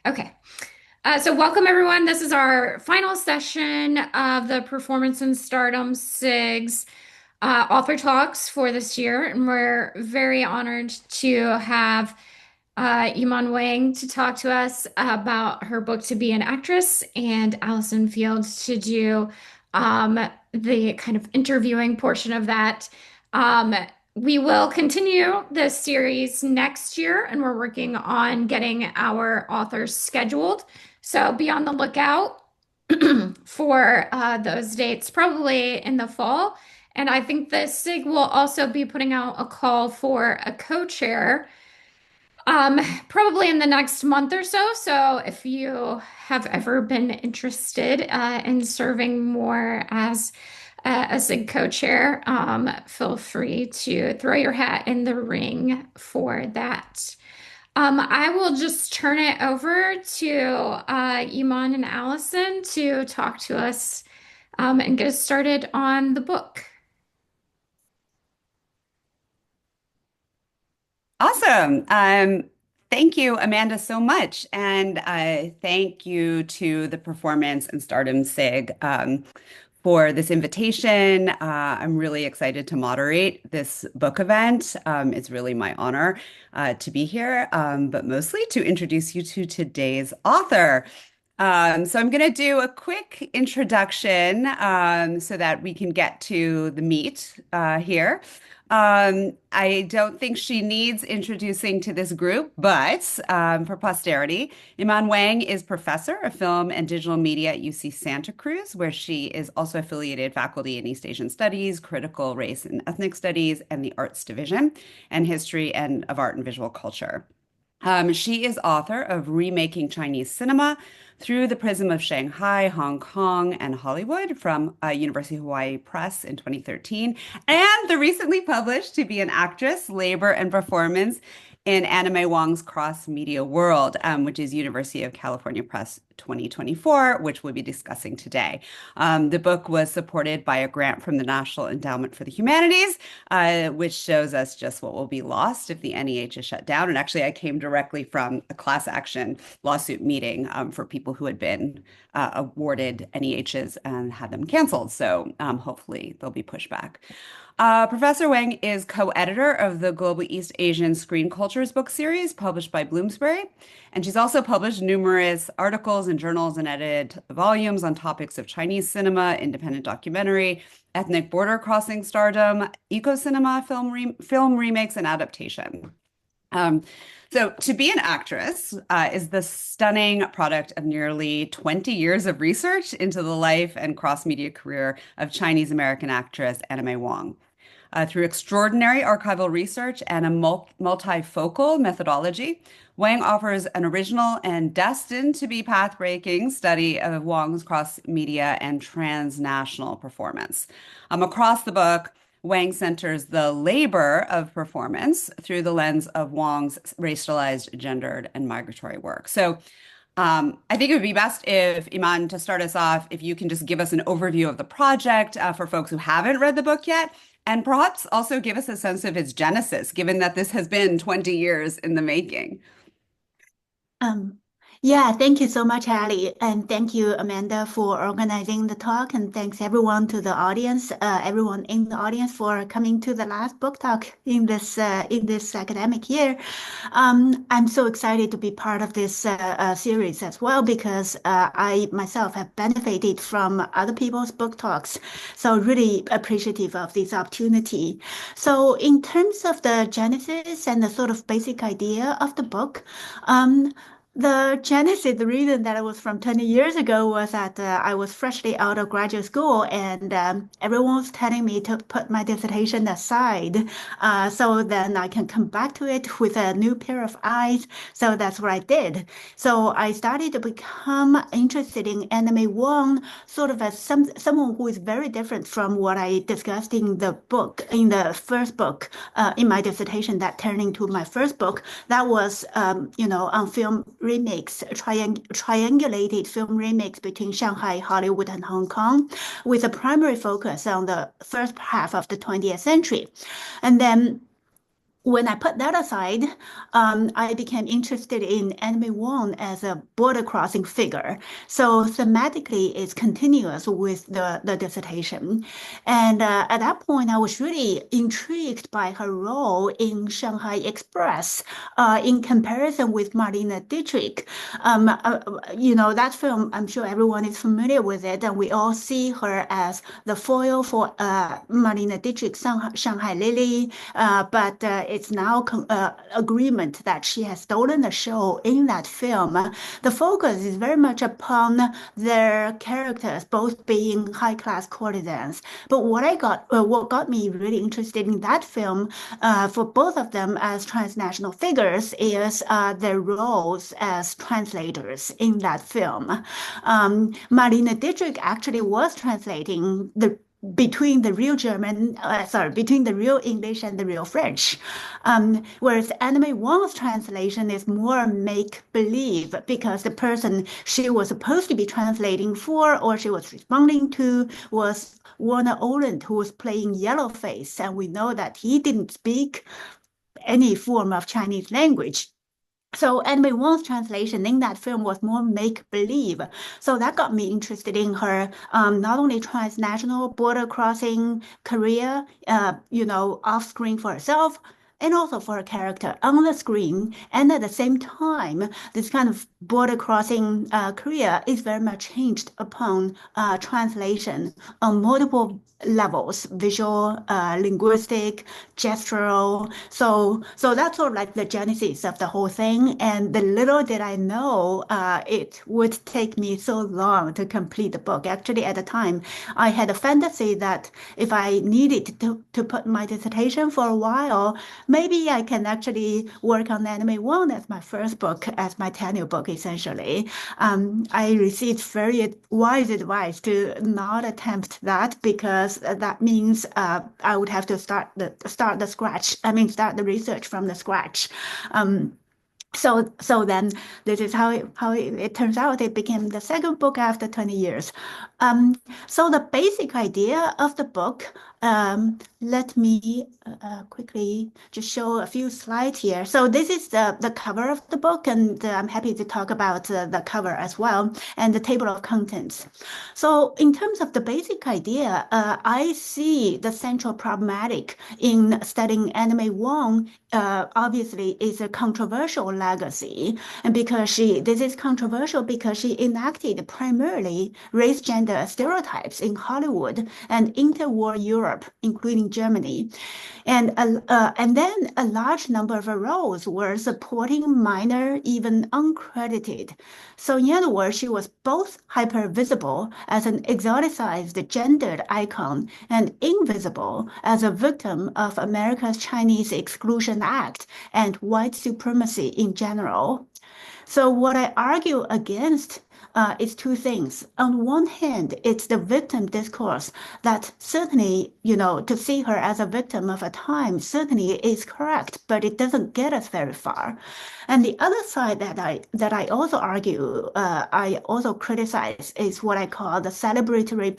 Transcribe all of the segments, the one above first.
Okay. So welcome everyone. This is our final session of the Performance and Stardom SIGs author talks for this year, and we're very honored to have Yiman Wang to talk to us about her book To Be an Actress, and Allyson Field to do um, the kind of interviewing portion of that. Um, we will continue this series next year, and we're working on getting our authors scheduled. So be on the lookout for those dates, probably in the fall. And I think the SIG will also be putting out a call for a co-chair probably in the next month or so. So if you have ever been interested in serving more as a SIG co-chair, feel free to throw your hat in the ring for that. I will just turn it over to Iman and Allison to talk to us and get us started on the book. Awesome. Thank you, Amanda, so much. And thank you to the Performance and Stardom SIG for this invitation. I'm really excited to moderate this book event. It's really my honor to be here, but mostly to introduce you to today's author. So I'm going to do a quick introduction so that we can get to the meat here. I don't think she needs introducing to this group, but for posterity, Yiman Wang is professor of film and digital media at UC Santa Cruz, where she is also affiliated faculty in East Asian Studies, Critical Race and Ethnic Studies, and the Arts Division, and History and of Art and Visual Culture. She is author of Remaking Chinese Cinema through the prism of Shanghai, Hong Kong, and Hollywood from University of Hawaii Press in 2013, and the recently published To Be an Actress, Labor and Performance in Anime Wong's Cross-Media World, which is University of California Press 2024, which we'll be discussing today. The book was supported by a grant from the National Endowment for the Humanities, which shows us just what will be lost if the NEH is shut down. And actually, I came directly from a class action lawsuit meeting for people who had been awarded NEHs and had them canceled. So hopefully there'll be pushback. Professor Wang is co-editor of the Global East Asian Screen Cultures book series published by Bloomsbury, and she's also published numerous articles in journals and edited volumes on topics of Chinese cinema, independent documentary, ethnic border crossing stardom, eco-cinema, film remakes, and adaptation. So, To Be an Actress is the stunning product of nearly 20 years of research into the life and cross-media career of Chinese American actress Anna May Wong. Through extraordinary archival research and a multifocal methodology, Wang offers an original and destined to be path-breaking study of Wong's cross-media and transnational performance. Across the book, Wang centers the labor of performance through the lens of Wong's racialized, gendered, and migratory work. So I think it would be best if, Iman, to start us off, if you can just give us an overview of the project for folks who haven't read the book yet, and perhaps also give us a sense of its genesis, given that this has been 20 years in the making. Um, yeah, thank you so much, Ali, and thank you, Amanda, for organizing the talk, and thanks everyone to the audience, everyone in the audience for coming to the last book talk in this academic year. I'm so excited to be part of this series as well because I myself have benefited from other people's book talks, so really appreciative of this opportunity. So, in terms of the genesis and the sort of basic idea of the book. The genesis, the reason that it was from 20 years ago was that I was freshly out of graduate school and everyone was telling me to put my dissertation aside so then I can come back to it with a new pair of eyes. So that's what I did. So I started to become interested in Anime Wong, sort of as someone who is very different from what I discussed in the book, in the first book, in my dissertation that turned into my first book. That was, on film remakes, triangulated film remakes between Shanghai, Hollywood, and Hong Kong, with a primary focus on the first half of the 20th century. And then when I put that aside, I became interested in Anime Wong as a border crossing figure. So thematically, it's continuous with the dissertation. And at that point, I was really intrigued by her role in Shanghai Express in comparison with Marlene Dietrich. That film, I'm sure everyone is familiar with it, and we all see her as the foil for Marlene Dietrich's Shanghai Lily. But it's now agreement that she has stolen the show in that film. The focus is very much upon their characters, both being high-class courtesans. But what got me really interested in that film, for both of them as transnational figures, is their roles as translators in that film. Marlene Dietrich actually was translating the between the real English and the real French. Whereas Anime Wong's translation is more make believe because the person she was supposed to be translating for or she was responding to was Warner Oland, who was playing Yellowface. And we know that he didn't speak any form of Chinese language. So Anime Wong's translation in that film was more make-believe. So that got me interested in her not only transnational border crossing career, off screen for herself, and also for her character on the screen. And at the same time, this kind of border crossing career is very much hinged upon translation on multiple levels, visual, linguistic, gestural. So that's sort of like the genesis of the whole thing. And the little did I know, it would take me so long to complete the book. Actually, at the time, I had a fantasy that if I needed to put my dissertation for a while, maybe I can actually work on Anime One as my first book, as my tenure book, essentially. I received very wise advice to not attempt that because that means I would have to start the research from the scratch. So then this is how it turns out it became the second book after 20 years. So the basic idea of the book, let me quickly just show a few slides here. So this is the cover of the book, and I'm happy to talk about the cover as well, and the table of contents. So in terms of the basic idea, I see the central problematic in studying Anime Wong obviously is a controversial legacy. And this is controversial because she enacted primarily race gender stereotypes in Hollywood and interwar Europe, including Germany. And then a large number of her roles were supporting minor, even uncredited. So in other words, she was both hyper visible as an exoticized gendered icon and invisible as a victim of America's Chinese Exclusion Act and white supremacy in general. So what I argue against is two things. On one hand, it's the victim discourse that certainly, to see her as a victim of a time certainly is correct, but it doesn't get us very far. And the other side that I also argue, I also criticize is what I call the celebratory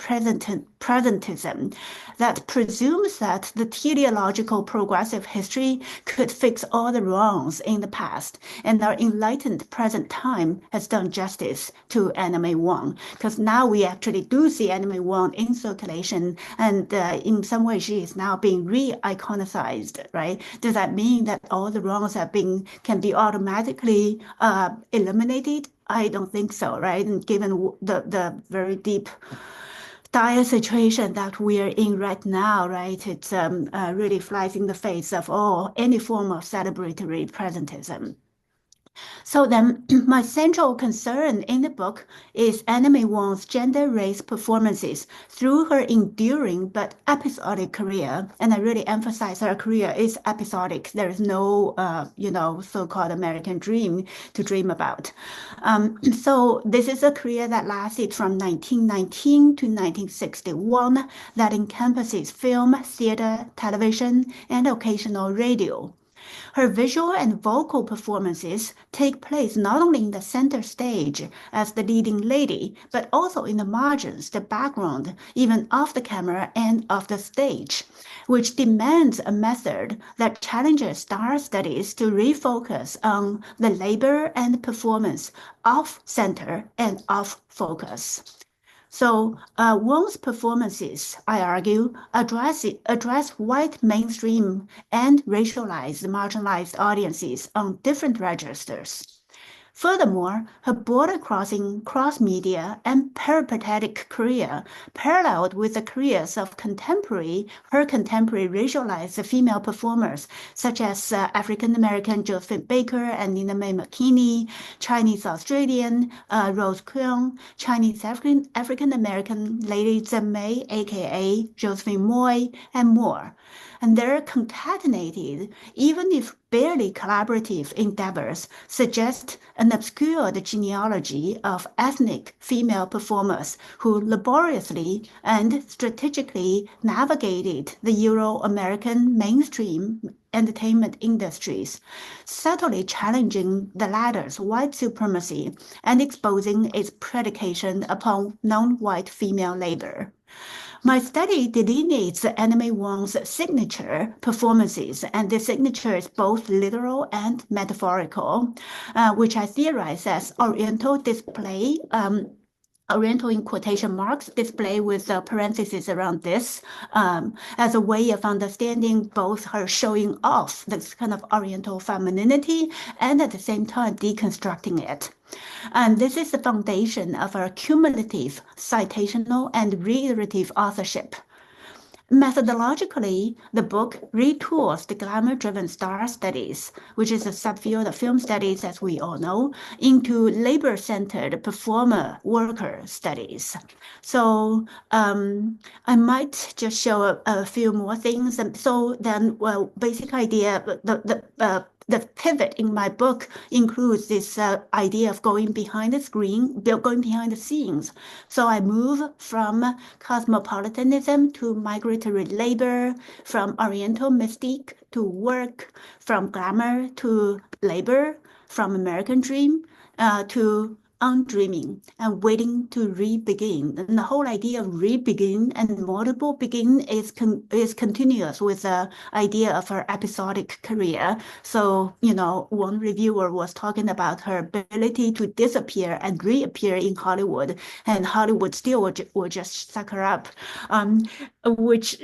presentism that presumes that the teleological progressive history could fix all the wrongs in the past, and our enlightened present time has done justice to Anime Wong. Because now we actually do see Anime Wong in circulation, and in some way she is now being re-iconicized, right? Does that mean that all the wrongs can be automatically eliminated? I don't think so, right? And given the very deep dire situation that we are in right now, right? It's really flies in the face of any form of celebratory presentism. So then my central concern in the book is Anime Wong's gender race performances through her enduring but episodic career. And I really emphasize her career is episodic. There is no, so-called American dream to dream about. So this is a career that lasted from 1919 to 1961 that encompasses film, theater, television, and occasional radio. Her visual and vocal performances take place not only in the center stage as the leading lady, but also in the margins, the background, even off the camera and off the stage, which demands a method that challenges star studies to refocus on the labor and performance off center and off focus. So Wong's performances, I argue, address white mainstream and racialized marginalized audiences on different registers. Furthermore, her border-crossing, cross-media, and peripatetic career paralleled with the careers of her contemporary racialized female performers, such as African-American Josephine Baker and Nina Mae McKinney, Chinese-Australian Rose Kwon, Chinese African-American Lady Zhen Mei, aka Josephine Moy, and more. And their concatenated, even if barely collaborative endeavors suggest an obscured genealogy of ethnic female performers who laboriously and strategically navigated the Euro-American mainstream entertainment industries, subtly challenging the latter's white supremacy and exposing its predication upon non-white female labor. My study delineates Anime Wang's signature performances, and the signature is both literal and metaphorical, which I theorize as Oriental display. Oriental in quotation marks display with parentheses around this as a way of understanding both her showing off this kind of Oriental femininity and at the same time deconstructing it. And this is the foundation of our cumulative, citational, and reiterative authorship. Methodologically, the book retools the glamour-driven star studies, which is a subfield of film studies, as we all know, into labor-centered performer-worker studies. So I might just show a few more things. And so then, well, basic idea, the pivot in my book includes this idea of going behind the screen, going behind the scenes. So I move from cosmopolitanism to migratory labor, from Oriental mystique to work, from glamour to labor, from American dream to undreaming and waiting to re-begin. And the whole idea of re-begin and multiple begin is continuous with the idea of her episodic career. So, one reviewer was talking about her ability to disappear and reappear in Hollywood, and Hollywood still will just suck her up, which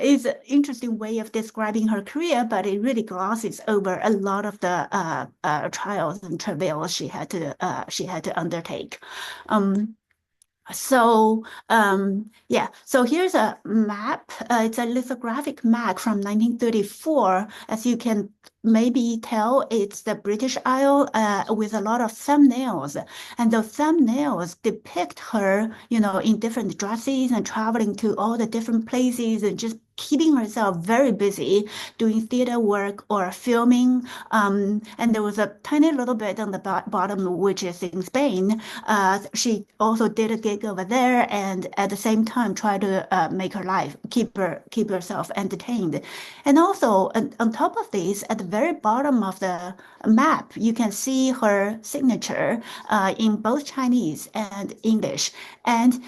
is an interesting way of describing her career, but it really glosses over a lot of the trials and travails she had to undertake. So here's a map. It's a lithographic map from 1934. As you can maybe tell, it's the British Isle with a lot of thumbnails. And the thumbnails depict her, in different dresses and traveling to all the different places and just keeping herself very busy doing theater work or filming. And there was a tiny little bit on the bottom, which is in Spain. She also did a gig over there, and at the same time try to make her life, keep herself entertained. And also on top of this, at the very bottom of the map, you can see her signature in both Chinese and English, and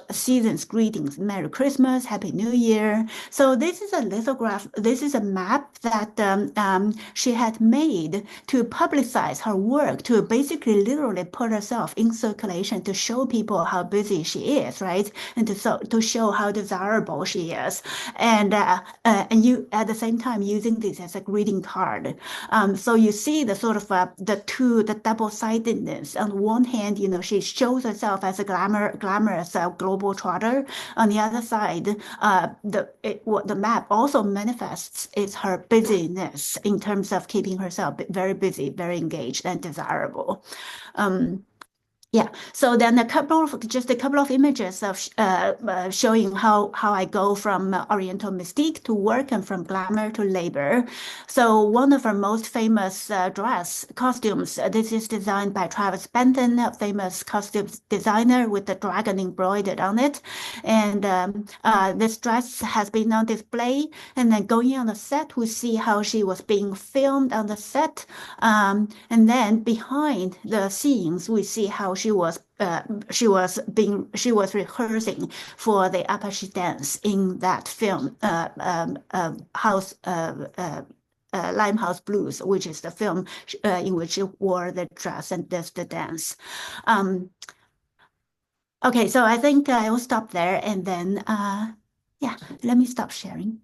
season's greetings, Merry Christmas, Happy New Year. So this is a lithograph. This is a map that she had made to publicize her work, to basically literally put herself in circulation to show people how busy she is, right? And to show how desirable she is. And you at the same time using this as a greeting card. So you see the sort of the double-sidedness. On one hand, she shows herself as a glamorous global trotter. On the other side, what the map also manifests is her busyness in terms of keeping herself very busy, very engaged, and desirable. Yeah. So then just a couple of images of showing how I go from Oriental mystique to work and from glamour to labor. So one of our most famous dress costumes, this is designed by Travis Benton, a famous costume designer with the dragon embroidered on it. And this dress has been on display. And then going on the set, we see how she was being filmed on the set. And then behind the scenes, we see how she was rehearsing for the Apache dance in that film, Limehouse Blues, which is the film in which she wore the dress and does the dance. Um, okay, so I think I will stop there and then, yeah, let me stop sharing.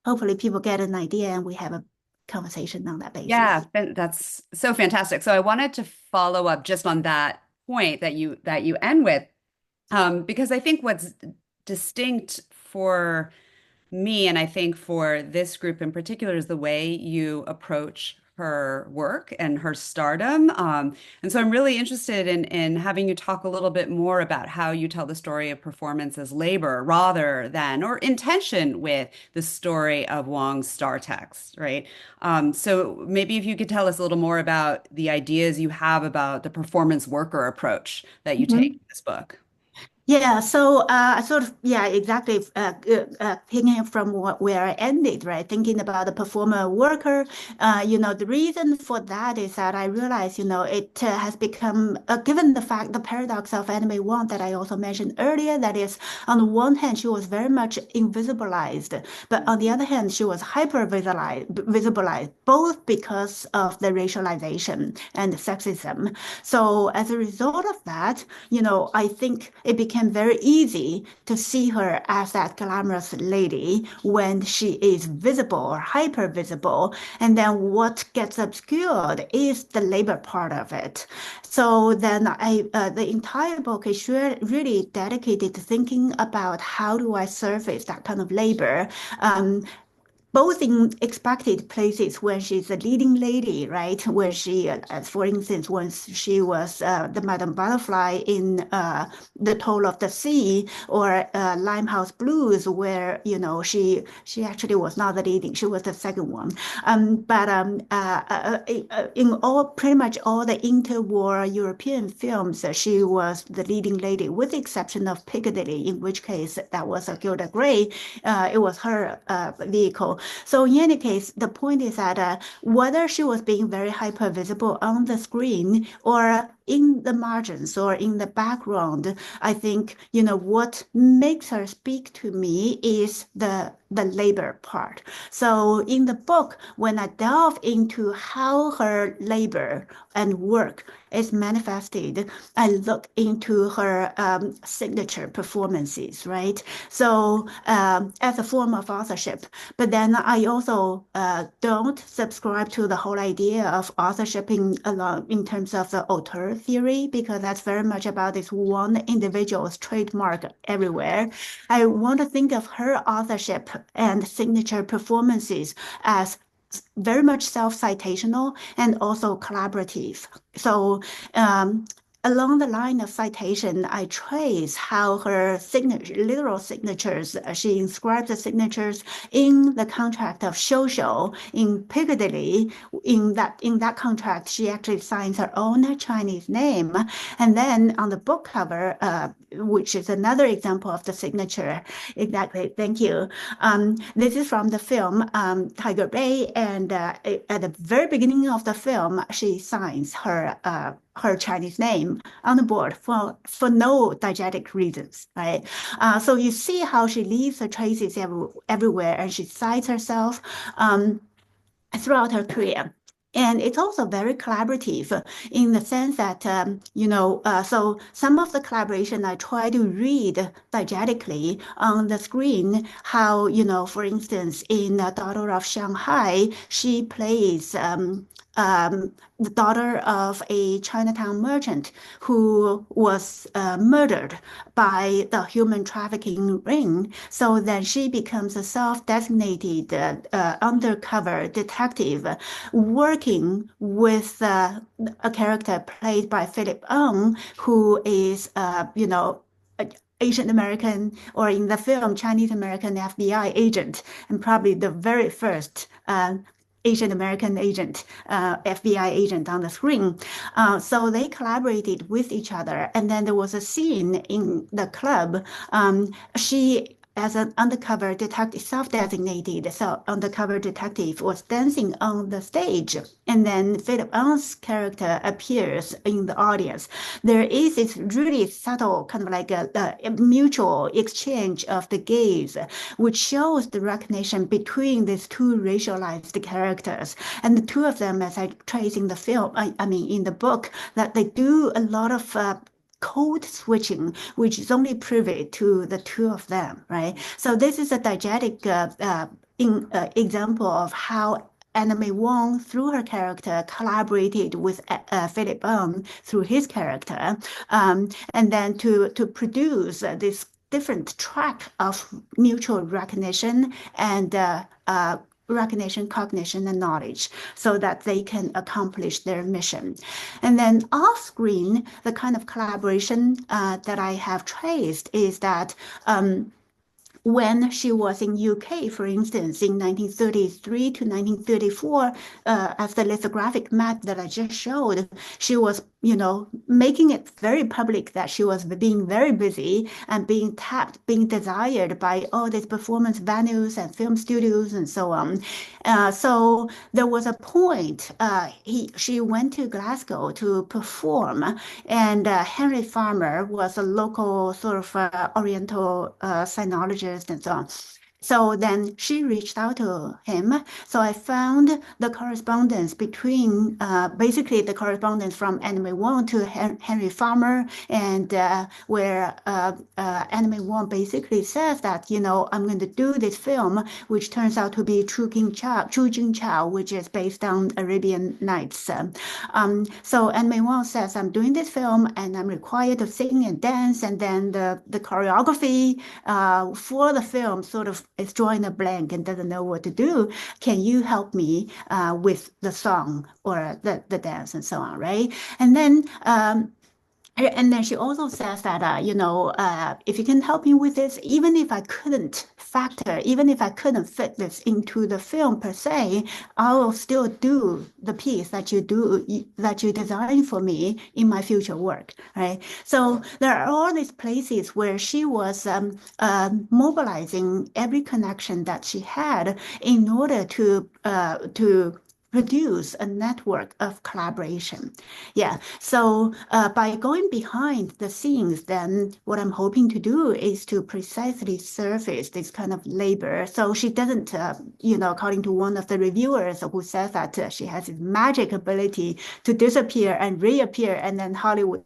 Hopefully, people get an idea and we have a conversation on that Yeah, basis. that's so fantastic. So I wanted to follow up just on that point that you end with, because I think what's distinct for me, and I think for this group in particular, is the way you approach her work and her stardom. And so I'm really interested in having you talk a little bit more about how you tell the story of performance as labor rather than or intention with the story of Wong's star text, right? So maybe if you could tell us a little more about the ideas you have about the performance worker approach that you take in this book. Yeah, so yeah, exactly. Picking up from where I ended, right? Thinking about the performer worker, the reason for that is that I realize, it has become, given the fact, the paradox of anime one that I also mentioned earlier, that is, on the one hand, she was very much invisibilized, but on the other hand, she was visibilized, both because of the racialization and sexism. So as a result of that, I think it became very easy to see her as that glamorous lady when she is visible or hyper visible. And then what gets obscured is the labor part of it. So then the entire book is really dedicated to thinking about how do I surface that kind of labor. Both in expected places when she's a leading lady, right? When she, for instance, when she was the Madame Butterfly in The Toll of the Sea or Limehouse Blues, where she actually was not the leading; she was the second one. But in all pretty much all the interwar European films, she was the leading lady, with the exception of Piccadilly, in which case that was a Gilda Gray. It was her vehicle. So in any case, the point is that whether she was being very hyper visible on the screen or in the margins or in the background, I think, what makes her speak to me is the labor part. So in the book, when I delve into how her labor and work is manifested, I look into her signature performances, right? So as a form of authorship. But then I also don't subscribe to the whole idea of authorship in terms of the auteur theory, because that's very much about this one individual's trademark everywhere. I want to think of her authorship and signature performances as very much self-citational and also collaborative. So along the line of citation, I trace how her signature, literal signatures, she inscribes the signatures in the contract of Shosho in Piccadilly. In that contract, she actually signs her own Chinese name. And then on the book cover, which is another example of the signature. Exactly. Thank you. This is from the film Tiger Bay, and at the very beginning of the film, she signs her Chinese name on the board for no diegetic reasons, right? So you see how she leaves her traces everywhere, and she cites herself. Throughout her career. And it's also very collaborative in the sense that, so some of the collaboration I try to read diegetically on the screen, how, for instance, in Daughter of Shanghai, she plays the daughter of a Chinatown merchant who was murdered by the human trafficking ring. So then she becomes a self-designated undercover detective working with a character played by Philip Ng, who is, Asian American, or in the film, Chinese American FBI agent, and probably the very first Asian American agent, FBI agent on the screen. So they collaborated with each other. And then there was a scene in the club. She, as an undercover detective, self-designated so undercover detective, was dancing on the stage. And then Philip Ng's character appears in the audience. There is this really subtle kind of like a mutual exchange of the gaze, which shows the recognition between these two racialized characters. And the two of them, as I trace in the film, I mean, in the book, that they do a lot of code switching, which is only privy to the two of them, right? So this is a diegetic example of how Anime Wong, through her character, collaborated with Philip Ng through his character, and then to produce this different track of mutual recognition and recognition, cognition, and knowledge so that they can accomplish their mission. And then off screen, the kind of collaboration that I have traced is that when she was in UK, for instance, in 1933 to 1934, as the lithographic map that I just showed, she was, making it very public that she was being very busy and being tapped, being desired by all these performance venues and film studios and so on. So there was a point she went to Glasgow to perform, and Henry Farmer was a local sort of Oriental sinologist and so on. So then she reached out to him. So I found the correspondence between, basically the correspondence from Anime Wong to Henry Farmer, and where Anime Wong basically says that, I'm going to do this film, which turns out to be Chu Jing Chao, which is based on Arabian Nights. So Anime Wong says, I'm doing this film and I'm required to sing and dance, and then the choreography for the film sort of is drawing a blank and doesn't know what to do. Can you help me with the song or the dance and so on, right? And then she also says that, if you can help me with this, even if I couldn't even if I couldn't fit this into the film per se, I will still do the piece that you design for me in my future work, right? So there are all these places where she was mobilizing every connection that she had in order to produce a network of collaboration. Yeah. So by going behind the scenes, then what I'm hoping to do is to precisely surface this kind of labor. So she doesn't, according to one of the reviewers who says that she has this magic ability to disappear and reappear, and then Hollywood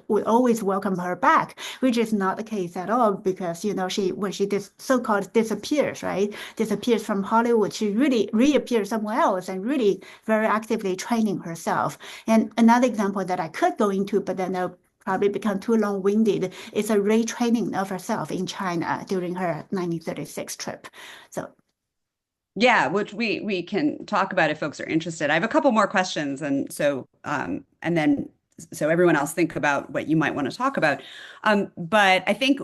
would always welcome her back, which is not the case at all, because, when she so-called disappears, right? Disappears from Hollywood, she really reappears somewhere else and really very actively training herself. And another example that I could go into, but then I'll probably become too long-winded, is a retraining of herself in China during her 1936 trip. So Yeah, which we can talk about if folks are interested. I have a couple more questions, and then so everyone else think about what you might want to talk about. But I think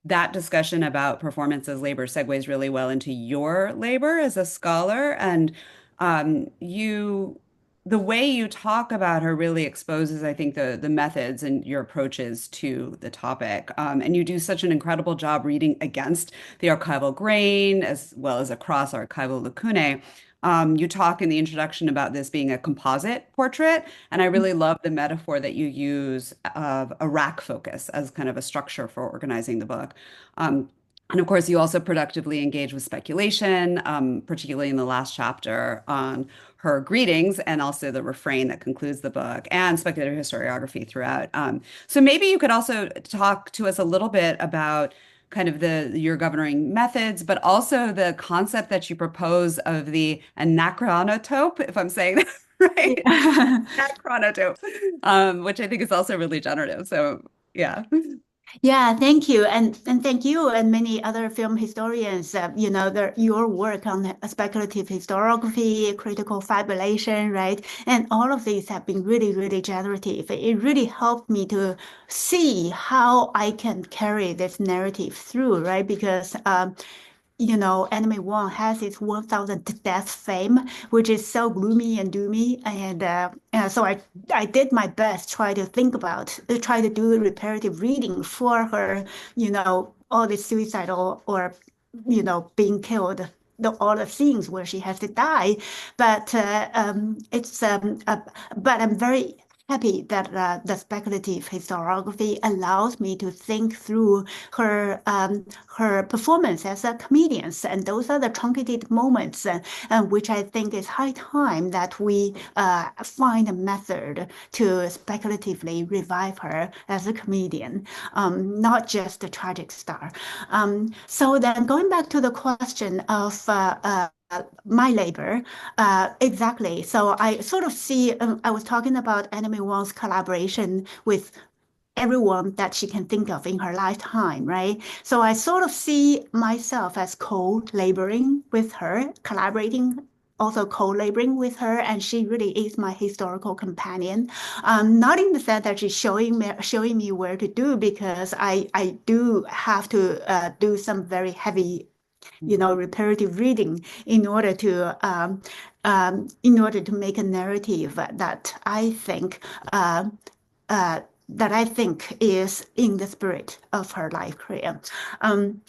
that discussion about performance as labor segues really well into your labor as a scholar, and you the way you talk about her really exposes, I think, the methods and your approaches to the topic. And you do such an incredible job reading against the archival grain as well as across archival lacunae. You talk in the introduction about this being a composite portrait, and I really love the metaphor that you use of a rack focus as kind of a structure for organizing the book. And of course, you also productively engage with speculation, particularly in the last chapter on her greetings and also the refrain that concludes the book, and speculative historiography throughout. So maybe you could also talk to us a little bit about kind of your governing methods, but also the concept that you propose of the anachronotope, if I'm saying that right? Yeah. That chronotope, which I think is also really generative. So yeah. Yeah, thank you, and thank you and many other film historians. Your work on speculative historiography, critical fabulation, right? And all of these have been really, really generative. It really helped me to see how I can carry this narrative through, right? Because Anime Wong has its 1,000 death fame, which is so gloomy and doomy. And so I did my best, try to do reparative reading for her, all the suicidal or, being killed. All the scenes where she has to die, but but I'm very happy that the speculative historiography allows me to think through her performance as a comedian, and those are the truncated moments, which I think is high time that we find a method to speculatively revive her as a comedian, not just a tragic star. So then going back to the question of my labor, exactly. So I sort of see, I was talking about Anime Wong's collaboration with everyone that she can think of in her lifetime, right? So I sort of see myself as co-laboring with her, collaborating, also co-laboring with her, and she really is my historical companion. Not in the sense that she's showing me where to do, because I do have to do some very heavy, reparative reading in order to make a narrative uh, that I think is in the spirit of her life career. Um,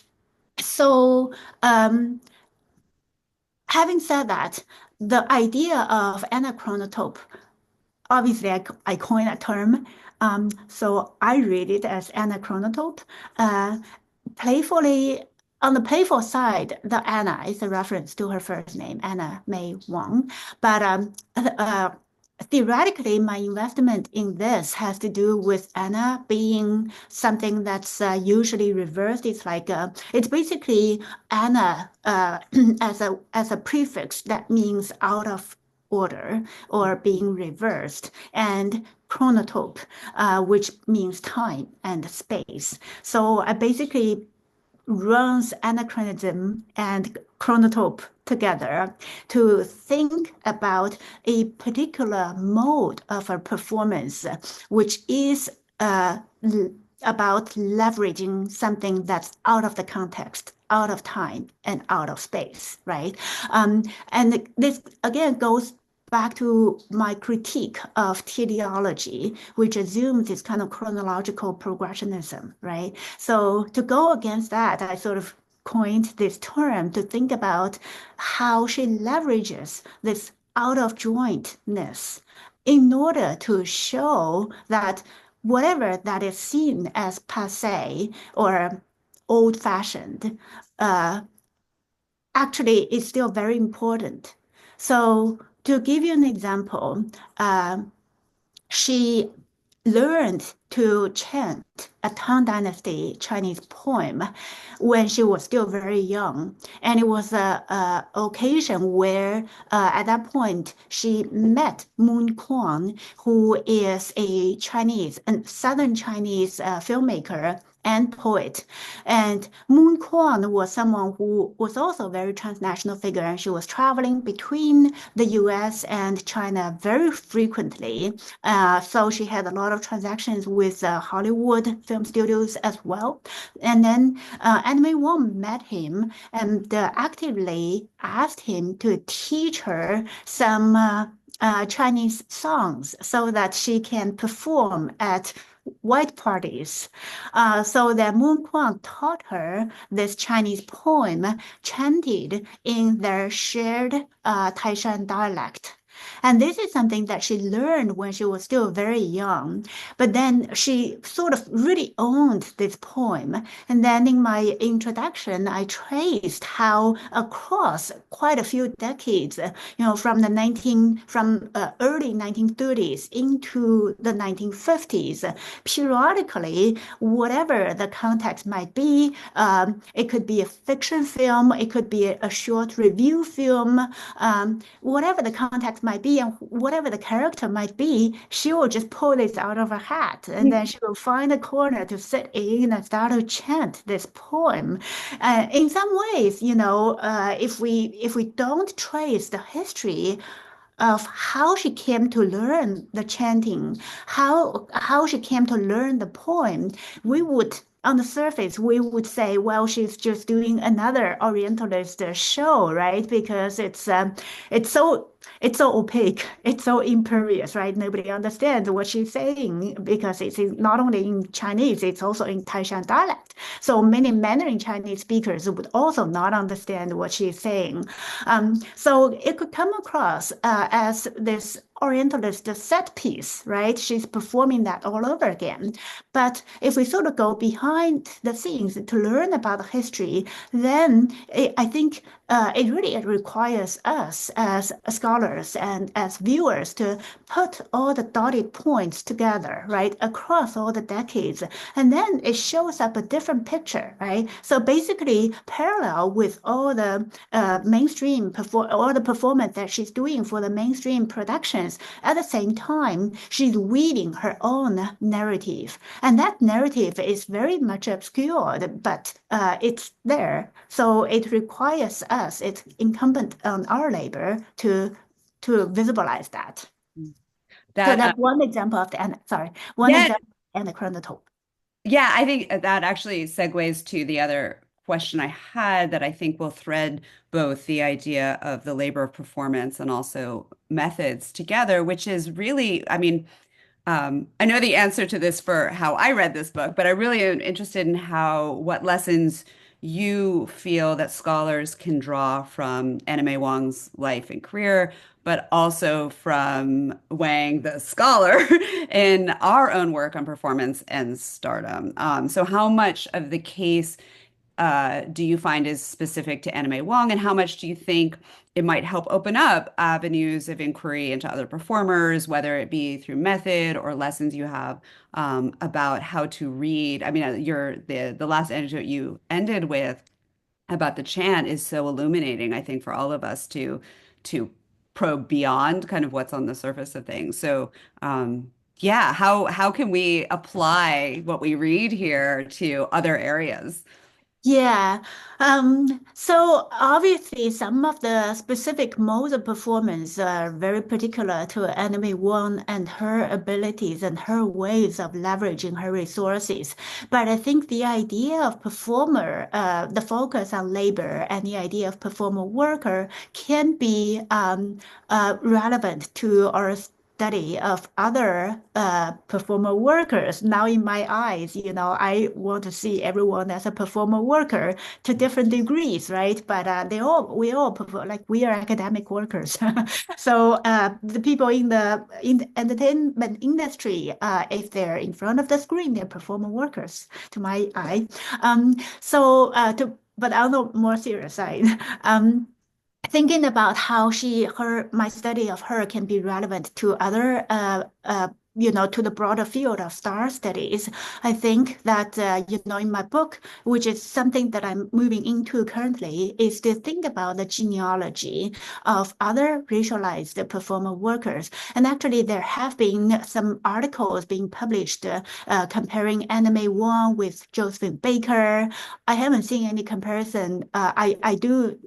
so, um, Having said that, the idea of anachronotope, obviously I coined a term. So I read it as anachronotope. Uh, Playfully, on the playful side, the Anna is a reference to her first name, Anna May Wong. But theoretically, my investment in this has to do with Anna being something that's usually reversed. It's basically Anna as a prefix that means out of order or being reversed, and chronotope, which means time and space. So I basically runs anachronism and chronotope together to think about a particular mode of a performance, which is about leveraging something that's out of the context, out of time, and out of space, right? And this again goes back to my critique of teleology, which assumes this kind of chronological progressionism, right? So to go against that, I sort of coined this term to think about how she leverages this out of jointness in order to show that whatever that is seen as passé or old-fashioned uh, actually is still very important. So to give you an example, uh, she learned to chant a Tang Dynasty Chinese poem when she was still very young. And it was a occasion where, at that point, she met Moon Quan, who is a Southern Chinese filmmaker and poet. And Moon Quan was someone who was also a very transnational figure, and she was traveling between the US and China very frequently. So she had a lot of transactions with Hollywood film studios as well. And then Anime Wong met him and actively asked him to teach her some Chinese songs so that she can perform at white parties. So that Moon Quan taught her this Chinese poem chanted in their shared Taishan dialect. And this is something that she learned when she was still very young. But then she sort of really owned this poem. And then in my introduction, I traced how across quite a few decades, from early 1930s into the 1950s, periodically, whatever the context might be, it could be a fiction film, it could be a short review film, whatever the context might be, be and whatever the character might be, she will just pull this out of her hat and then she will find a corner to sit in and start to chant this poem. In some ways, if we don't trace the history of how she came to learn the chanting, how she came to learn the poem, we would on the surface we would say, well, she's just doing another Orientalist show, right? Because it's so it's so opaque, it's so impervious, right? Nobody understands what she's saying because not only in Chinese, it's also in Taishan dialect. So many Mandarin Chinese speakers would also not understand what she's saying. So it could come across as this Orientalist set piece, right? She's performing that all over again. But if we sort of go behind the scenes to learn about the history, then I think it really requires us as scholars and as viewers to put all the dotted points together, right, across all the decades. And then it shows up a different picture, right? So basically, parallel with all the all the performance that she's doing for the mainstream productions, at the same time, she's weaving her own narrative. And that narrative is very much obscured, but it's there. So it requires us, it's incumbent on our labor to visualize that. So That that's one example of one yeah, example and the chronotope. yeah, I think that actually segues to the other question I had that I think will thread both the idea of the labor of performance and also methods together, which is really, I mean, I know the answer to this for how I read this book, but I really am interested in what lessons you feel that scholars can draw from Anime Wang's life and career, but also from Wang, the scholar, in our own work on performance and stardom. So how much of the case do you find is specific to Anime Wong, and how much do you think it might help open up avenues of inquiry into other performers, whether it be through method or lessons you have about how to read? I mean, the last anecdote you ended with about the chant is so illuminating, I think, for all of us to probe beyond kind of what's on the surface of things. So, yeah, how can we apply what we read here to other areas? Yeah. So obviously some of the specific modes of performance are very particular to Anime One and her abilities and her ways of leveraging her resources. But I think the idea of performer, the focus on labor and the idea of performer worker can be relevant to our study of other performer workers. Now, in my eyes, I want to see everyone as a performer worker to different degrees, right? But we all perform, like we are academic workers. So the people in the entertainment industry, if they're in front of the screen, they're performer workers to my eye. But on the more serious side, thinking about how my study of her can be relevant to other to the broader field of star studies. I think that in my book, which is something that I'm moving into currently, is to think about the genealogy of other racialized performer workers. And actually there have been some articles being published comparing Anime Wong with Josephine Baker. I haven't seen any comparison. I did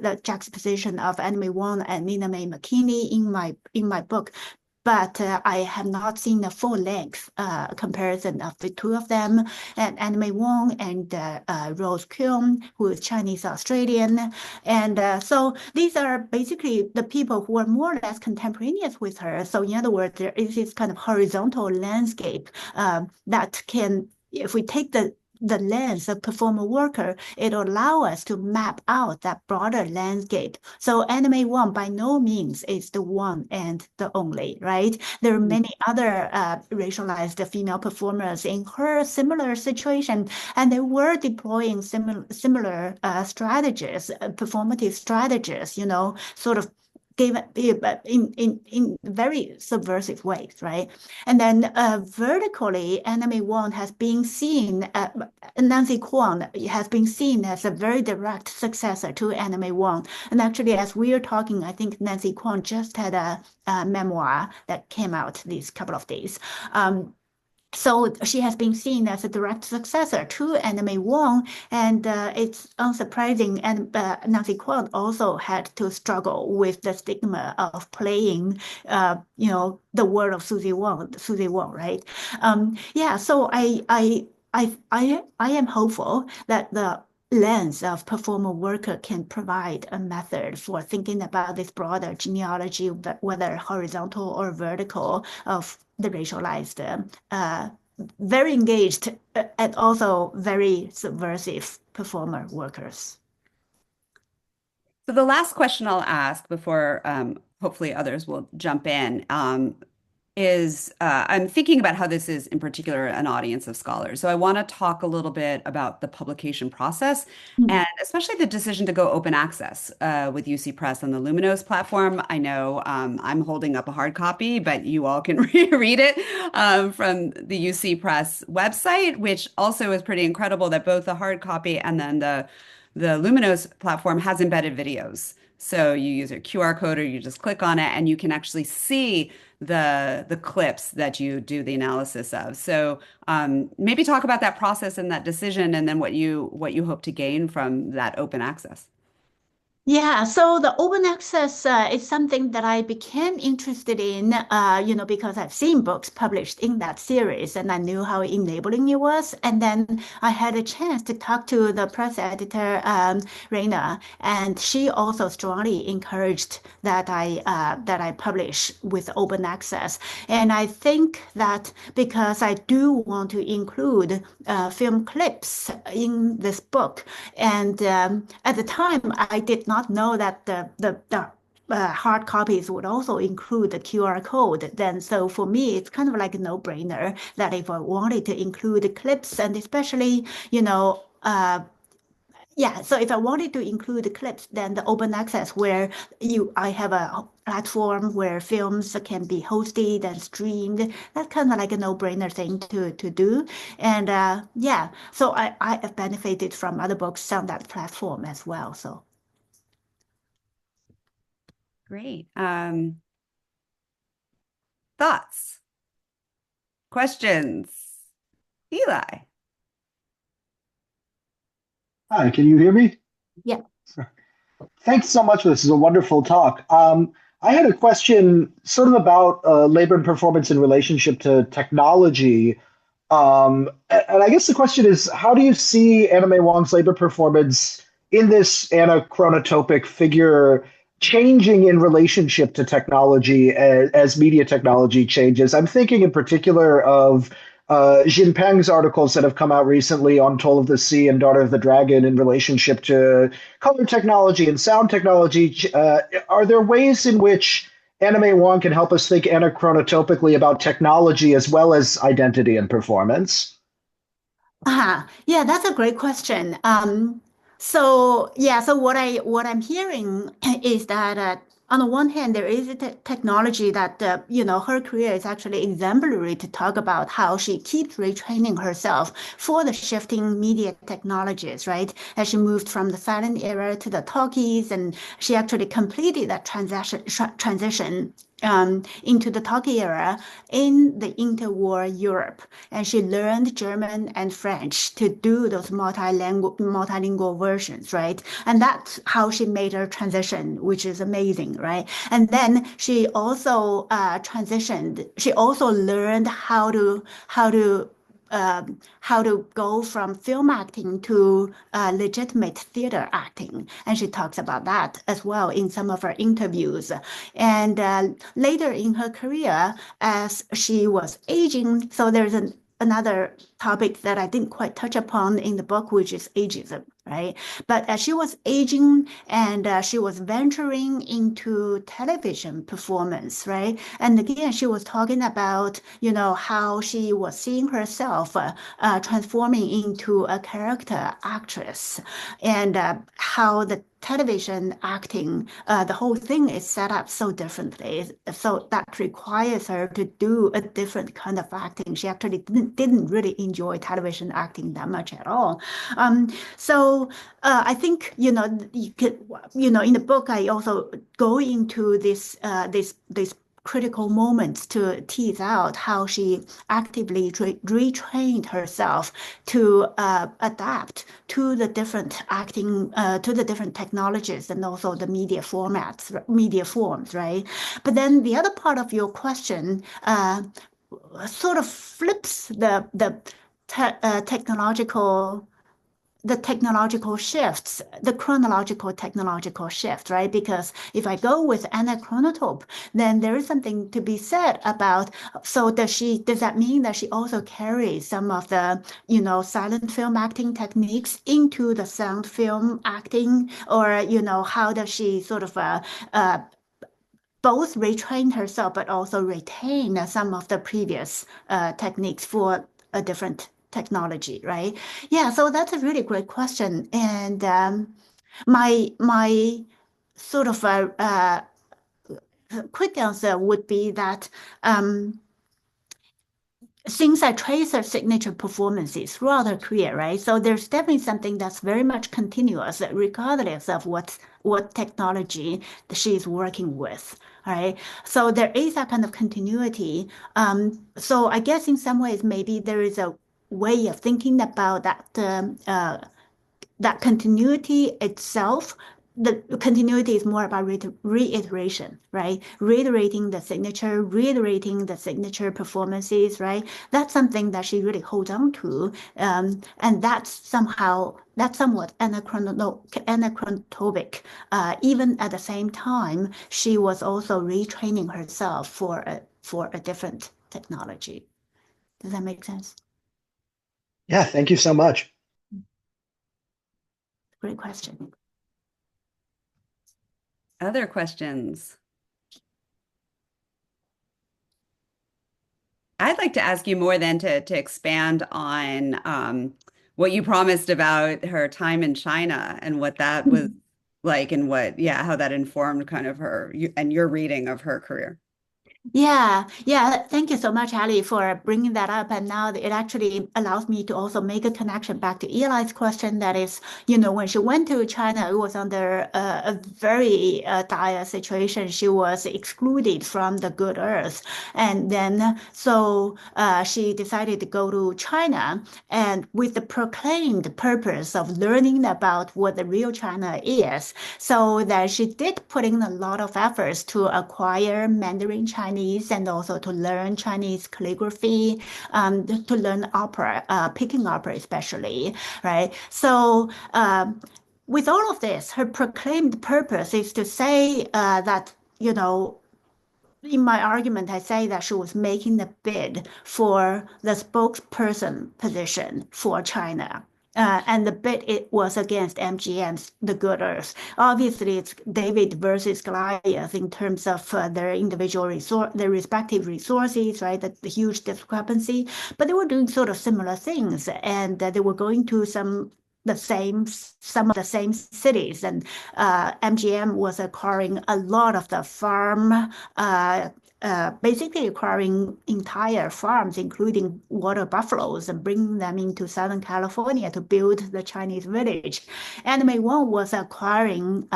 the juxtaposition of Anime Wong and Nina Mae McKinney in my book, but I have not seen a full length comparison of the two of them, and Anime Wong and Rose Kyung, who is Chinese Australian, and so these are basically the people who are more or less contemporaneous with her. So in other words, there is this kind of horizontal landscape that can, if we take the lens of performer worker, it'll allow us to map out that broader landscape. So Anime One by no means is the one and the only, right? There are many other racialized female performers in her similar situation, and they were deploying similar strategies, performative strategies, sort of given in very subversive ways, right? And then vertically, Anime Wong has been seen, Nancy Kwon has been seen as a very direct successor to Anime Wong. And actually, as we are talking, I think Nancy Kwon just had a memoir that came out these couple of days. So she has been seen as a direct successor to Anime Wong, and it's unsurprising. And Nancy Kwon also had to struggle with the stigma of playing, the world of Susie Wong, right? Yeah. So I am hopeful that the lens of performer worker can provide a method for thinking about this broader genealogy, whether horizontal or vertical, of the racialized, very engaged, and also very subversive performer workers. So the last question I'll ask before hopefully others will jump in is I'm thinking about how this is in particular an audience of scholars. So I want to talk a little bit about the publication process and especially the decision to go open access with UC Press on the Luminos platform. I know I'm holding up a hard copy, but you all can read it from the UC Press website, which also is pretty incredible that both the hard copy and then the Luminos platform has embedded videos. So you use your QR code or you just click on it and you can actually see the clips that you do the analysis of. So maybe talk about that process and that decision and then what you hope to gain from that open access. Yeah, so the open access is something that I became interested in, because I've seen books published in that series and I knew how enabling it was. And then I had a chance to talk to the press editor, Raina, and she also strongly encouraged that I publish with open access. And I think that because I do want to include film clips in this book, and at the time I did not know that the hard copies would also include the QR code. Then, so for me, it's kind of like a no-brainer that if I wanted to include the clips, and especially, yeah, so if I wanted to include the clips, then the open access where I have a platform where films can be hosted and streamed, that's kind of like a no-brainer thing to do. And yeah, so I have benefited from other books on that platform as well. So. Great. Thoughts, questions? Eli. Hi, can you hear me? Yeah. Thanks so much for this. This is a wonderful talk. I had a question sort of about labor and performance in relationship to technology. And I guess the question is, how do you see Anime Wong's labor performance in this anachronotopic figure changing in relationship to technology as media technology changes? I'm thinking in particular of Jin Peng's articles that have come out recently on Toll of the Sea and Daughter of the Dragon in relationship to color technology and sound technology. Are there ways in which Anime Wong can help us think anachronotopically about technology as well as identity and performance? Yeah, that's a great question. So yeah, so what I'm hearing is that on the one hand, there is a technology that her career is actually exemplary to talk about how she keeps retraining herself for the shifting media technologies, right? As she moved from the silent era to the talkies, and she actually completed that transition into the talkie era in the interwar Europe. And she learned German and French to do those multilingual versions, right? And that's how she made her transition, which is amazing, right? And then she also transitioned. She also learned how to go from film acting to legitimate theater acting. And she talks about that as well in some of her interviews. And later in her career, as she was aging, so there's another topic that I didn't quite touch upon in the book, which is ageism. right? But as she was aging and she was venturing into television performance, right? And again, she was talking about, how she was seeing herself transforming into a character actress and how the television acting, the whole thing is set up so differently. So that requires her to do a different kind of acting. She actually didn't really enjoy television acting that much at all. So I think, you could, in the book, I also go into this critical moments to tease out how she actively retrained herself to adapt to the different acting, to the different technologies and also the media forms, right? But then the other part of your question sort of flips technological the technological shifts, the chronological technological shift, right? Because if I go with anachronotope, then there is something to be said about, so does that mean that she also carries some of the, silent film acting techniques into the sound film acting? Or, how does she sort of both retrain herself, but also retain some of the previous techniques for a different technology, right? Yeah, so that's a really great question. And my sort of quick answer would be that since I trace her signature performances throughout her career, right? So there's definitely something that's very much continuous, regardless of what technology she's working with, right? So there is that kind of continuity. So I guess in some ways, maybe there is a way of thinking about that continuity itself, the continuity is more about reiteration, right? Reiterating the signature performances, right? That's something that she really holds on to. And that's somewhat anachronotopic. Even at the same time, she was also retraining herself for a different technology. Does that make sense? Yeah, thank you so much. Great question. Other questions? I'd like to ask you more than to expand on what you promised about her time in China and what that was like and how that informed kind of and your reading of her career. Yeah, yeah. Thank you so much, Ali, for bringing that up. And now it actually allows me to also make a connection back to Eli's question. That is, when she went to China, it was under a very dire situation. She was excluded from the good earth. And then, so she decided to go to China and with the proclaimed purpose of learning about what the real China is. So that she did put in a lot of efforts to acquire Mandarin Chinese and also to learn Chinese calligraphy, to learn opera, Peking opera especially, right? So with all of this, her proclaimed purpose is to say that, in my argument, I say that she was making the bid for the spokesperson position for China. And the bid it was against MGM's The Good Earth. Obviously, it's David versus Goliath in terms of their respective resources, right? The huge discrepancy. But they were doing sort of similar things, and they were going to some of the same cities, and MGM was acquiring a lot of the farm, basically acquiring entire farms, including water buffaloes, and bringing them into Southern California to build the Chinese village. And Wong was acquiring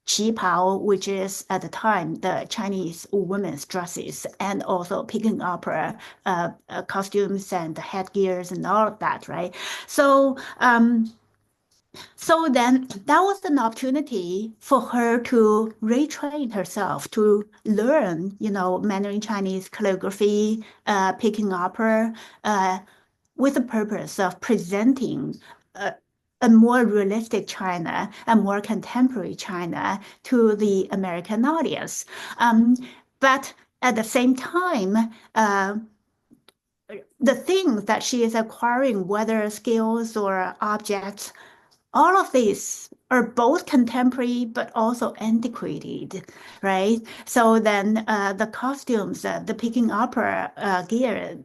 qipao, which is at the time the Chinese women's dresses, and also Peking opera costumes and headgears and all of that, right? So, so then that was an opportunity for her to retrain herself to learn, Mandarin Chinese calligraphy, Peking opera, with the purpose of presenting a more realistic China, a more contemporary China to the American audience. But at the same time, the things that she is acquiring, whether skills or objects, all of these are both contemporary but also antiquated, right? So then the costumes, the picking opera gear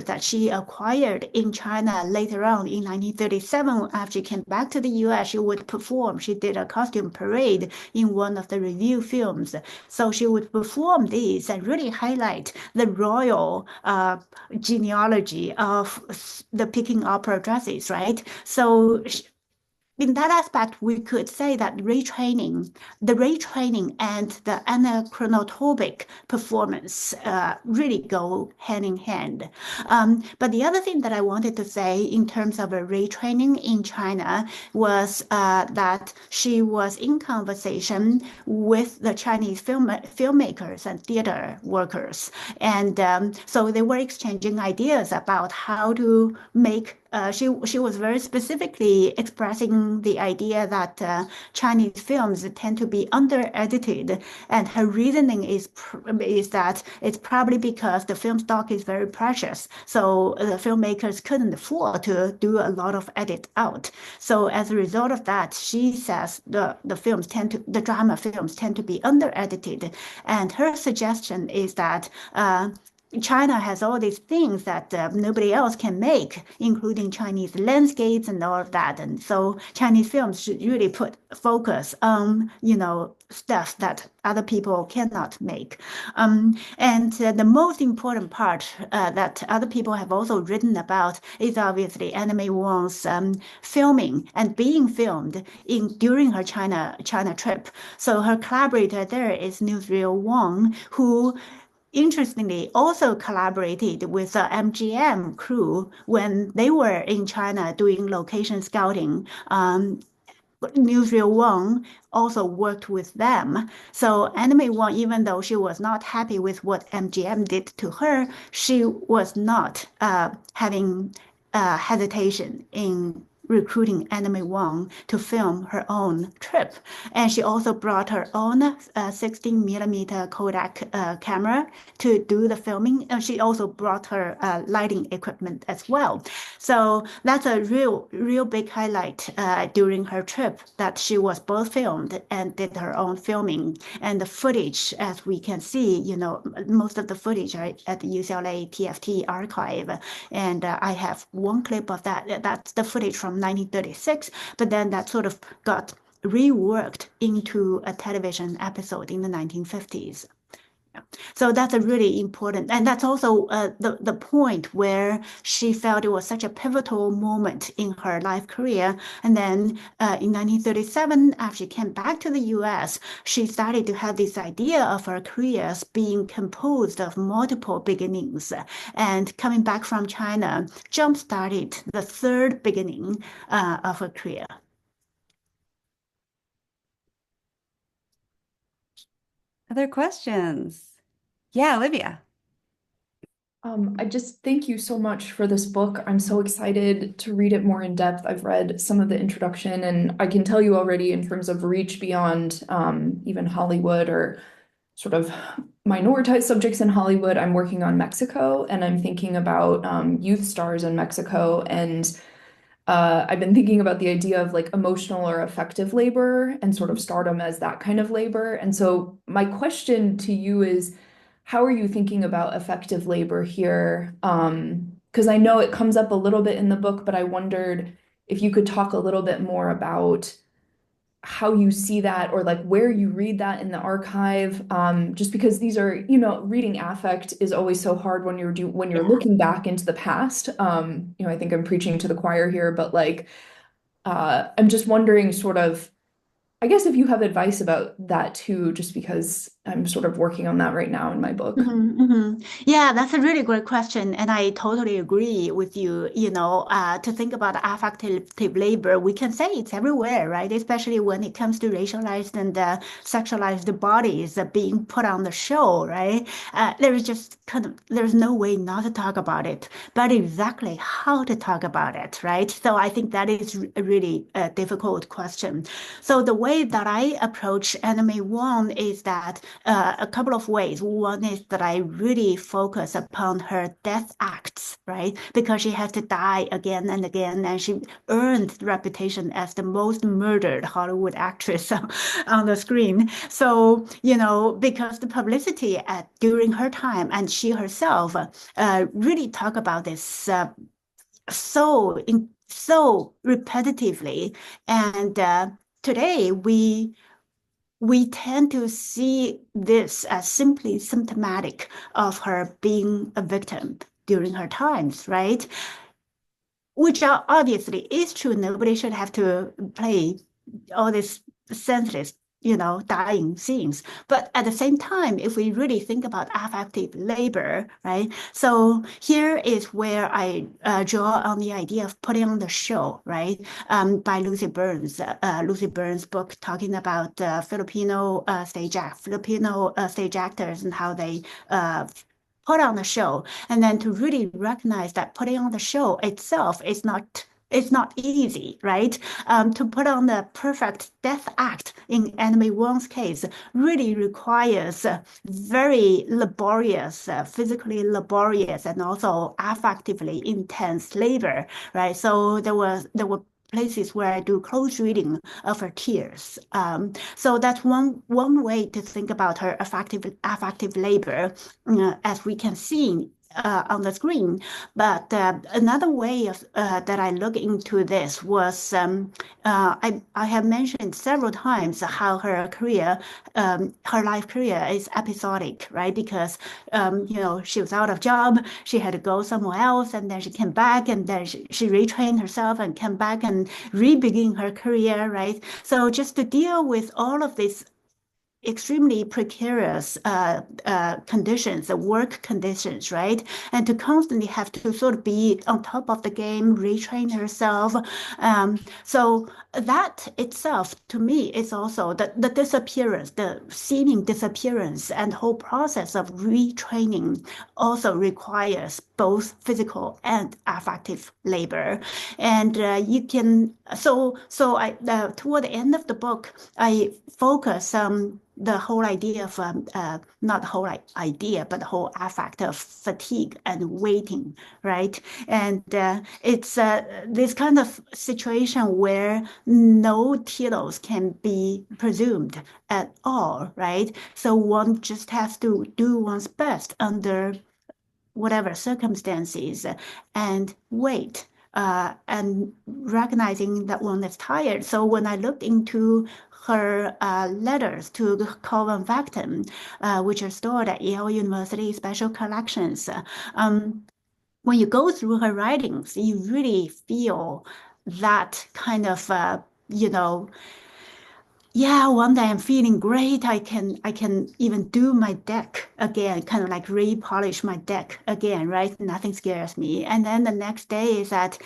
that she acquired in China later on in 1937, after she came back to the US, she would perform. She did a costume parade in one of the review films. So she would perform these and really highlight the royal genealogy of the picking opera dresses, right? So in that aspect, we could say that the retraining and the anachronotopic performance really go hand in hand. But the other thing that I wanted to say in terms of a retraining in China was that she was in conversation with the Chinese filmmakers and theater workers. And so they were exchanging ideas about how to make she was very specifically expressing the idea that Chinese films tend to be under-edited, and her reasoning is that it's probably because the film stock is very precious, so the filmmakers couldn't afford to do a lot of edit out. So as a result of that, she says the drama films tend to be under-edited, and her suggestion is that China has all these things that nobody else can make, including Chinese landscapes and all of that. And so Chinese films should really put focus on, stuff that other people cannot make. And the most important part that other people have also written about is obviously Anime Wong's filming and being filmed during her China trip. So her collaborator there is newsreel Wong, who interestingly also collaborated with the MGM crew when they were in China doing location scouting. Newsreel Wong also worked with them. So Anime Wong, even though she was not happy with what MGM did to her, she was not having hesitation in recruiting Anime Wong to film her own trip. And she also brought her own 16 millimeter Kodak camera to do the filming. And she also brought her lighting equipment as well. So that's a real big highlight during her trip, that she was both filmed and did her own filming. And the footage, as we can see, most of the footage are at the UCLA TFT archive. And I have one clip of that. That's the footage from 1936, but then that sort of got reworked into a television episode in the 1950s. So that's a really important, and that's also the point where she felt it was such a pivotal moment in her life career. And then in 1937, after she came back to the US, she started to have this idea of her careers being composed of multiple beginnings. And coming back from China jump-started the third beginning of her career. Other questions? Yeah, Olivia. I just thank you so much for this book. I'm so excited to read it more in depth. I've read some of the introduction, and I can tell you already in terms of reach beyond even Hollywood or sort of minoritized subjects in Hollywood, I'm working on Mexico, and I'm thinking about youth stars in Mexico. And I've been thinking about the idea of like emotional or affective labor and sort of stardom as that kind of labor. And so my question to you is, how are you thinking about effective labor here? Because I know it comes up a little bit in the book, but I wondered if you could talk a little bit more about how you see that, or like where you read that in the archive. Just because these are, reading affect is always so hard when you're looking back into the past. I think I'm preaching to the choir here, but like I'm just wondering sort of, I guess if you have advice about that too, just because I'm sort of working on that right now in my book. Yeah, that's a really great question. And I totally agree with you. To think about affective labor, we can say it's everywhere, right? Especially when it comes to racialized and sexualized bodies being put on the show, right? There's just there's no way not to talk about it, but exactly how to talk about it, right? So I think that is a really difficult question. So the way that I approach Anime One is that a couple of ways. One is that I really focus upon her death acts, right? Because she has to die again and again, and she earned the reputation as the most murdered Hollywood actress on the screen. So, because the publicity during her time and she herself really talk about this so repetitively, and today we tend to see this as simply symptomatic of her being a victim during her times, right? Which obviously is true. Nobody should have to play all these senseless, dying scenes. But at the same time, if we really think about affective labor, right? So here is where I draw on the idea of putting on the show, right? By Lucy Burns, Lucy Burns' book talking about Filipino stage actors and how they put on the show, and then to really recognize that putting on the show itself is not it's not easy, right? To put on the perfect death act in Enemy Wong's case really requires very laborious, physically laborious, and also affectively intense labor, right? So there were places where I do close reading of her tears. So that's one way to think about her affective labor, as we can see on the screen. But another way that I look into this was I have mentioned several times how her life career is episodic, right? Because she was out of job, she had to go somewhere else, and then she came back, and then she retrained herself and came back and re-begin her career, right? So just to deal with all of this extremely precarious conditions, work conditions, right? And to constantly have to sort of be on top of the game, retrain herself. So that itself, to me, is also the disappearance, the seeming disappearance, and whole process of retraining also requires both physical and affective labor. And I toward the end of the book, I focus the whole idea of not the whole idea, but the whole affect of fatigue and waiting, right? And it's this kind of situation where no telos can be presumed at all, right? So one just has to do one's best under whatever circumstances and wait. And recognizing that one is tired. So when I looked into her letters to Colin Vecton, which are stored at Yale University Special Collections, when you go through her writings, you really feel that kind of, yeah, one day I'm feeling great. I can even do my deck again, kind of like repolish my deck again, right? Nothing scares me. And then the next day is that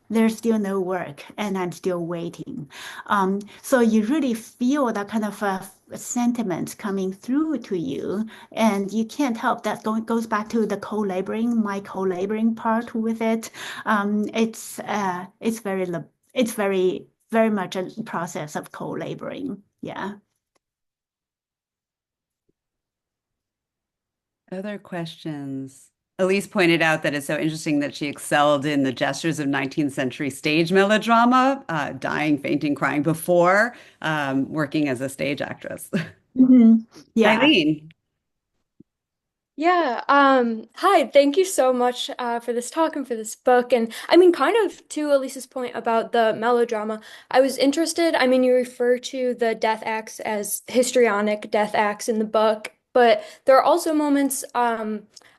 there's still no work and I'm still waiting. So you really feel that kind of sentiment coming through to you, and you can't help that goes back to the co-laboring, my co-laboring part with it. It's very much a process of co-laboring. Yeah. Other questions? Elise pointed out that it's so interesting that she excelled in the gestures of 19th century stage melodrama, dying, fainting, crying before working as a stage actress. Yeah. Eileen. Yeah, hi, thank you so much for this talk and for this book. And I mean, kind of to Elisa's point about the melodrama, I was interested. I mean, you refer to the death acts as histrionic death acts in the book, but there are also moments,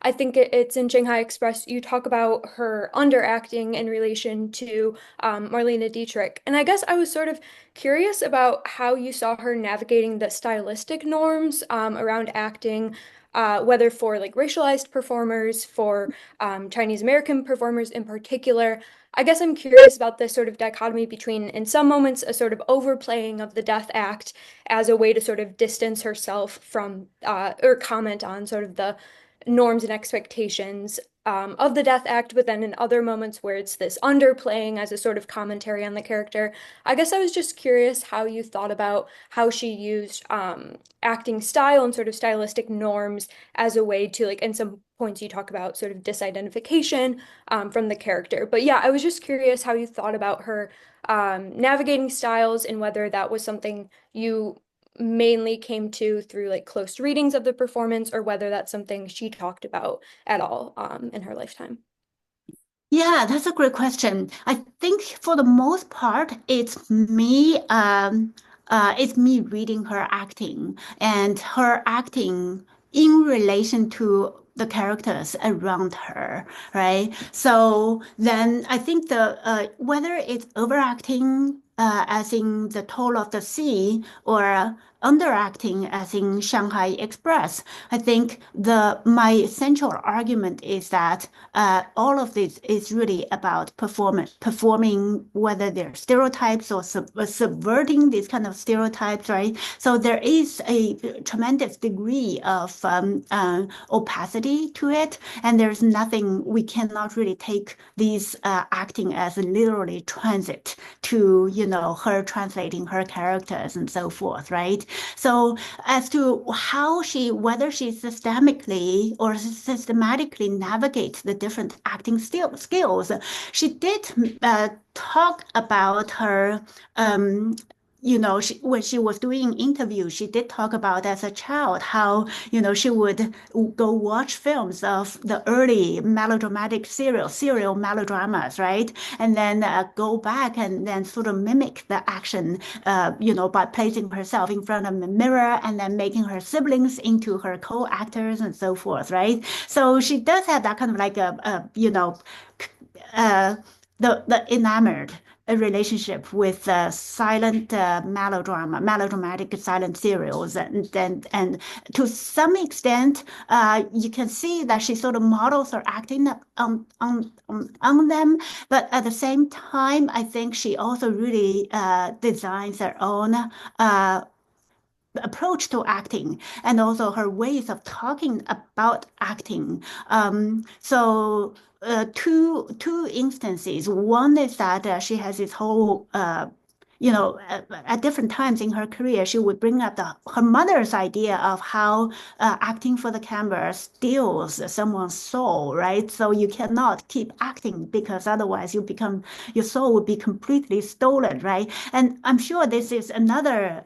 I think it's in Shanghai Express, you talk about her underacting in relation to Marlene Dietrich. And I guess I was sort of curious about how you saw her navigating the stylistic norms around acting, whether for like racialized performers, for Chinese American performers in particular. I guess I'm curious about this sort of dichotomy between, in some moments, a sort of overplaying of the death act as a way to sort of distance herself from or comment on sort of the norms and expectations of the Death Act, but then in other moments where it's this underplaying as a sort of commentary on the character. I guess I was just curious how you thought about how she used acting style and sort of stylistic norms as a way to, like, in some points you talk about sort of disidentification from the character. But yeah, I was just curious how you thought about her navigating styles and whether that was something you mainly came to through like close readings of the performance or whether that's something she talked about at all in her lifetime. Yeah, that's a great question. I think for the most part, it's me reading her acting and her acting in relation to the characters around her, right? So then I think the whether it's overacting as in The Toll of the Sea or underacting as in Shanghai Express, I think the my central argument is that all of this is really about performing whether they're stereotypes or subverting these kind of stereotypes, right? So there is a tremendous degree of opacity to it, and there's nothing we cannot really take these acting as literally transit to, her translating her characters and so forth, right? So as to whether she systematically navigates the different acting skills, she did talk about her when she was doing interviews, she did talk about as a child how, she would go watch films of the early melodramatic serial melodramas, right? And then go back and then sort of mimic the action, by placing herself in front of the mirror and then making her siblings into her co-actors and so forth, right? So she does have that kind of like uh, the enamored a relationship with silent melodramatic silent serials, and to some extent, you can see that she sort of models her acting on them, but at the same time, I think she also really designs her own approach to acting and also her ways of talking about acting. Two instances. One is that she has this whole at different times in her career, she would bring up her mother's idea of how acting for the camera steals someone's soul, right? So you cannot keep acting because otherwise your soul would be completely stolen, right? And I'm sure this is another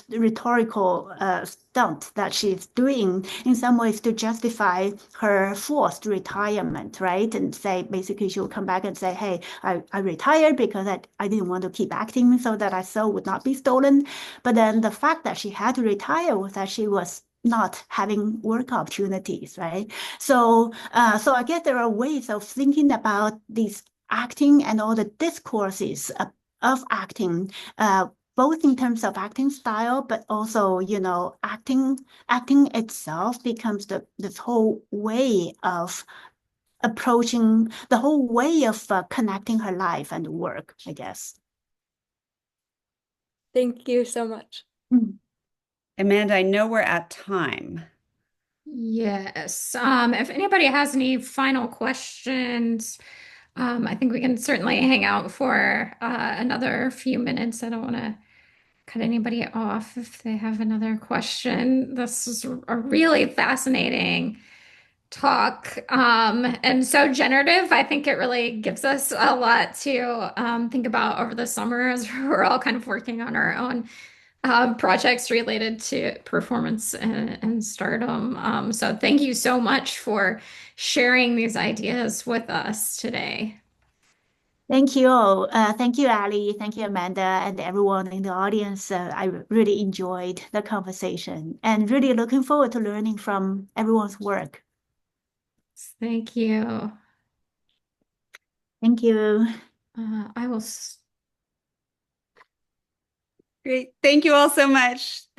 rhetorical stunt that she's doing in some ways to justify her forced retirement, right? And say basically she'll come back and say, hey, I retired because I didn't want to keep acting so that my soul would not be stolen. But then the fact that she had to retire was that she was not having work opportunities, right? So I guess there are ways of thinking about these acting and all the discourses of acting, both in terms of acting style, but also, acting itself becomes this whole way of approaching the whole way of connecting her life and work, I guess. Thank you so much. Amanda, I know we're at time. Yes. If anybody has any final questions, I think we can certainly hang out for another few minutes. I don't want to cut anybody off if they have another question. This is a really fascinating talk, and so generative. I think it really gives us a lot to think about over the summer as we're all kind of working on our own projects related to performance and stardom. So thank you so much for sharing these ideas with us today. Thank you. Thank you, Ali. Thank you, Amanda, and everyone in the audience. I really enjoyed the conversation and really looking forward to learning from everyone's work. Thank you. Thank you. I will. Great. Thank you all so much.